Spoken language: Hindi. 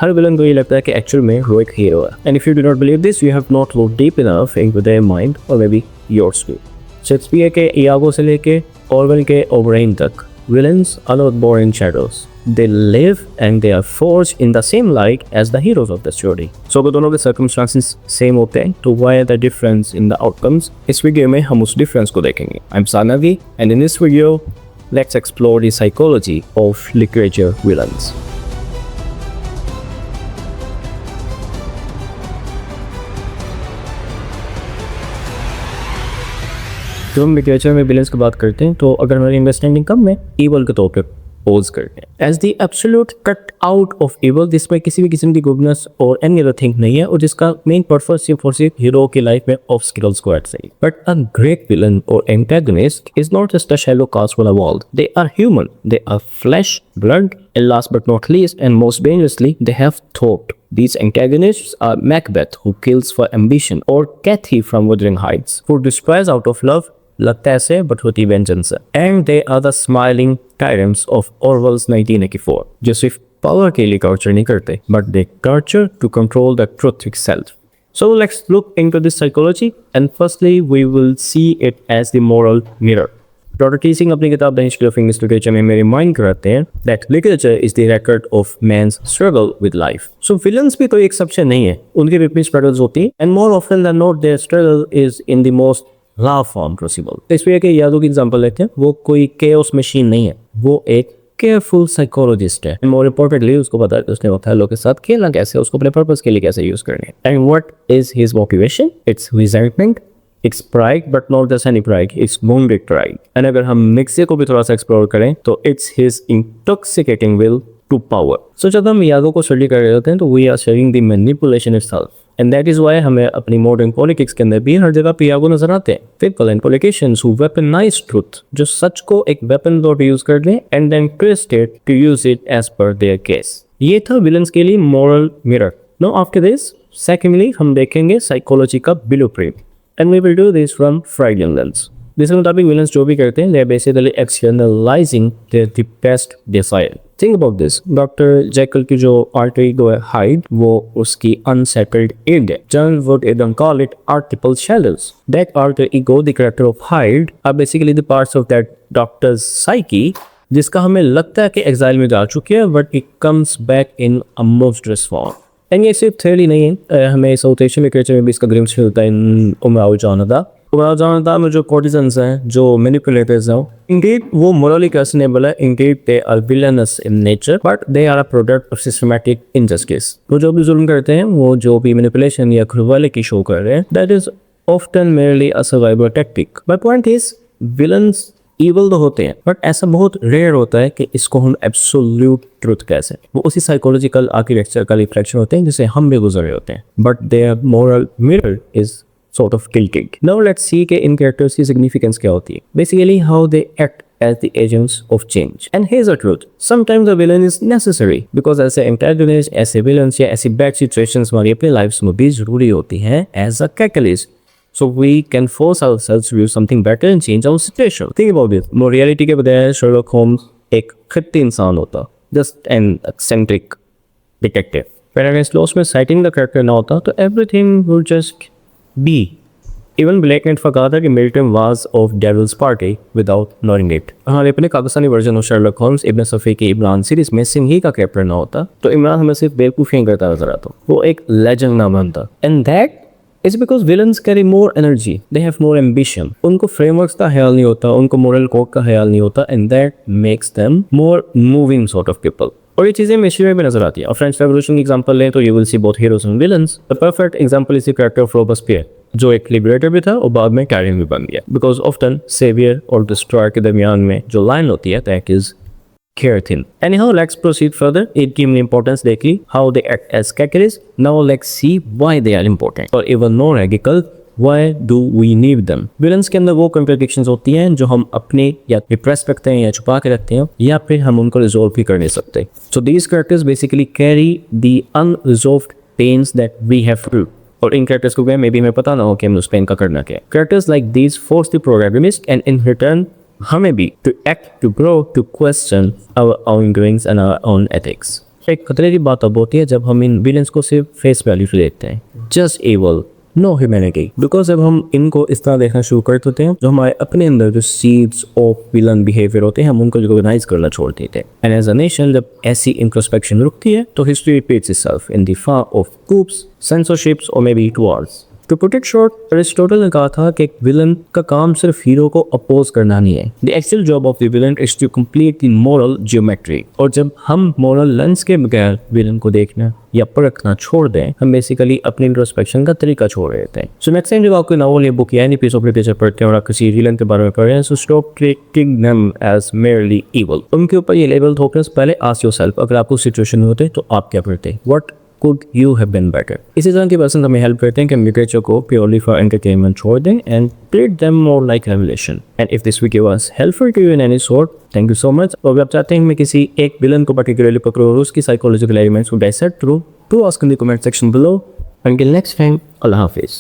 हर विलन को ये लगता है कि एक्चुअल में वो एक हीरो है। And if you do not believe this, you have not looked deep enough into their mind और maybe yours too. Shakespeare के इयागो से लेके ऑरवेल के ओबराइन तक, villains are not born in shadows. They live and they are forged in the same light as the heroes of the story. So अगर दोनों के circumstances same होते हैं तो why the difference in the outcomes? इस वीडियो में हम उस difference को देखेंगे। I'm Sanavi and in this video let's explore the psychology of literature villains. जब हम लिटरेचर में विलेंस की बात करते हैं तो अगर हमारी अंडरस्टैंडिंग कम है, ईवल के तौर पे पोज करते हैं as the absolute cut out of evil, जिसमें किसी भी किस्म की गुडनेस और एनी अदर थिंग नहीं है और जिसका मेन पर्पस सिर्फ और सिर्फ हीरो की लाइफ में ऑब्स्टिकल्स को ऐड सही। बट अ ग्रेट विलन और antagonist is not just a shallow cast for a world, they are human, they are flesh, blood, and last but not least and most dangerously, they have thought. These antagonists are Macbeth, who kills for ambition, or Cathy from Wuthering Heights, who destroys out of love, लगता है ऐसे but होती vengeance है। And they are the smiling tyrants of Orwell's 1984, जो सिर्फ power के लिए torture नहीं करते, but they torture to control the truth itself. So let's look into this psychology, and firstly we will see it as the moral mirror. Doctor T Singh अपनी किताब the history of English literature में मेरे रिमाइंड कराते हैं that literature is the record of man's struggle with life. So villains भी कोई एक्सेप्शन नहीं है, उनके भी स्ट्रगल्स होती हैं and more often than not their struggle is in the most love form possible. इसलिए के यादों की एग्जांपल लेते हैं, वो कोई केओस मशीन नहीं है, वो एक केयरफुल साइकोलॉजिस्ट है। मोर इम्पोर्टेंटली उसको पता है उसने ओथेलो के साथ खेलना कैसे, उसको अपने पर्पस के लिए कैसे यूज करने हैं। And what is his motivation? It's resentment, It's pride, but not just any pride. It's wounded pride. And अगर हम निक्से को भी थोड़ा सा एक्सप्लोर करें तो it's his intoxicating will to power. So जब हम यादों को स्टडी कर रहे होते हैं तो we are sharing the manipulation itself. And that is why हमें अपनी modern politics के अंदर भी हर जगह पे यागो नजर आते हैं। People and politicians who weaponize truth, जो सच को एक weapon तौर पे यूज कर लें and then twist it to use it as per their case. ये था villains के लिए moral mirror. Now after this, secondly हम देखेंगे psychology का blueprint. And we will do this from Freudian lens. जिसके मुताबिक विलन्स जो भी करते हैं they are basically externalizing their deepest desire. Think about this. Doctor jackal की जो alter ego है हाइड, वो उसकी unsettled id है. John would even call it archetypal shadows. That alter ego, the character of Hyde, are basically the parts of that doctor's psyche जिसका हमें लगता है कि exile में जा चुकी है, but it comes back in a monstrous form. And ये सिर्फ थ्योरी नहीं है, हमें साउथ एशियन लिटरेचर में भी इसका ग्लिम्स मिलता है इन उमराव जानदा में जो कॉर्टिजन्स हैं, जो मैनिपुलेटर्स हैं, इंडीड वो मोरली क्वेश्चनेबल है, indeed they are villainous in nature but they are a product of systematic injustice. वो जो भी जुल्म करते हैं, वो जो भी मैनिपुलेशन या क्रूरलिटी शो कर रहे हैं, that is often merely a survival tactic. My point is villains evil तो होते हैं बट ऐसा बहुत रेयर होता है कि इसको हम एब्सोल्यूट ट्रुथ कह सकें। वो उसी साइकोलॉजिकल आर्किटेक्चर का रिफ्लेक्शन होते हैं जिसे हम भी गुजरे होते हैं, but their moral mirror is sort of tilting. Now let's see कि इन कैरेक्टर्स की सिग्निफिकेंस क्या होती है। Basically how they act as the agents of change. And here's the truth. Sometimes the villain is necessary because ऐसे antagonist, ऐसे villains या ऐसी bad situations हमारी अपनी लाइफ्स में भी जरूरी होती हैं as a catalyst. So we can force ourselves to do something better and change our situation. Think about it. वो reality के बजाय Sherlock Holmes एक खट्टी इंसान होता, just an eccentric detective. But अगर इस लॉस में citing the character ना होता तो everything would just be. Even Blake ने कहा था कि Milton was of Devil's Party without knowing it. हमारे अपने Pakistani version of Sherlock Holmes इब्न सफ़ी की इमरान सीरीज में सिंह ही का कैरेक्टर ना होता तो इमरान हमें सिर्फ बेवकूफ़ियाँ करता नजर आता, वो एक लेजेंड ना बनता। And that is because villains carry more energy, they have more ambition. उनको frameworks का ख्याल नहीं होता, उनको moral code का ख्याल नहीं होता, and that makes them more moving sort of people. और ये चीज़ें मिस्ट्री में भी नजर आती है। और फ्रेंच रेवोल्यूशन की एग्जांपल लें तो you will C both heroes and villains. The perfect example is the character of Robespierre, जो एक लिबरेटर भी था और बाद में कैरियन भी बन गया। बिकॉज ऑफ्टन सेवियर और डिस्ट्रॉयर के दरमियान में जो लाइन होती है that is care thin. Anyhow, let's proceed further. It gives importance देखी how they act as catalysts. Now let's see why they are important. Or even more radical, why do we need them? Villains के अंदर वो contradictions होती हैं जो हम अपने या repress रखते हैं या छुपा के रखते हैं या फिर हम उनको resolve भी कर नहीं सकते. So these characters basically carry the unresolved pains that we have through. और इन characters को मे भी हमें पता ना हो कि हमें उस pain का करना क्या है. Characters like these force the protagonist and in return हमें भी to act, to grow, to question our own doings and our own ethics. एक खतरे की बात अब होती है जब हम इन विलेंस को सिर्फ फेस वैल्यू से देखते हैं, जस्ट एवल, नो ह्यूमैनिटी। बिकॉज जब हम इनको इस तरह देखना शुरू कर देते हैं, जो हमारे अपने अंदर जो सीड्स ऑफ विलन बिहेवियर होते हैं, हम उनको रिकॉग्नाइज करना छोड़ देते हैं। एंड एज अ नेशन जब ऐसी इंट्रोस्पेक्शन रुकती है तो history repeats itself in the form of coups, censorships और maybe wars. To put it short, Aristotle ने कहा था कि एक विलन का काम सिर्फ हीरो को अपोज करना नहीं है। The actual job of the villain is to complete the moral geometry. और जब हम मोरल लेंस के बगैर विलन को देखना या परखना छोड़ दें, हम बेसिकली अपनी इंट्रोस्पेक्शन का तरीका छोड़ देते हैं। सो नेक्स्ट टाइम जब आपको नावल या बुक या एनी पीस ऑफ लिटरेचर पढ़ते हैं और आप किसी विलन के बारे में पढ़ रहे हैं, so stop treating them as merely evil. उनके ऊपर ये लेबल थोपने से पहले आस्क योरसेल्फ, अगर आपको सिचुएशन में होते तो आप क्या करते? What could you have been better? इसी तरह के पर्सन हमें हेल्प करते हैं कि हम लिटरेचर को प्योरली फॉर एंटरटेनमेंट छोड़ दें and treat them more like revelation. And if this video was helpful to you in any sort, thank you so much. और आप चाहते हैं मैं किसी एक विलन को पर्टिकुलरली पकड़ूं और उसकी साइकोलॉजिकल एलिमेंट्स को डाइसेक्ट करूं, तो ask in the comment section below. Until next time, Allah Hafiz.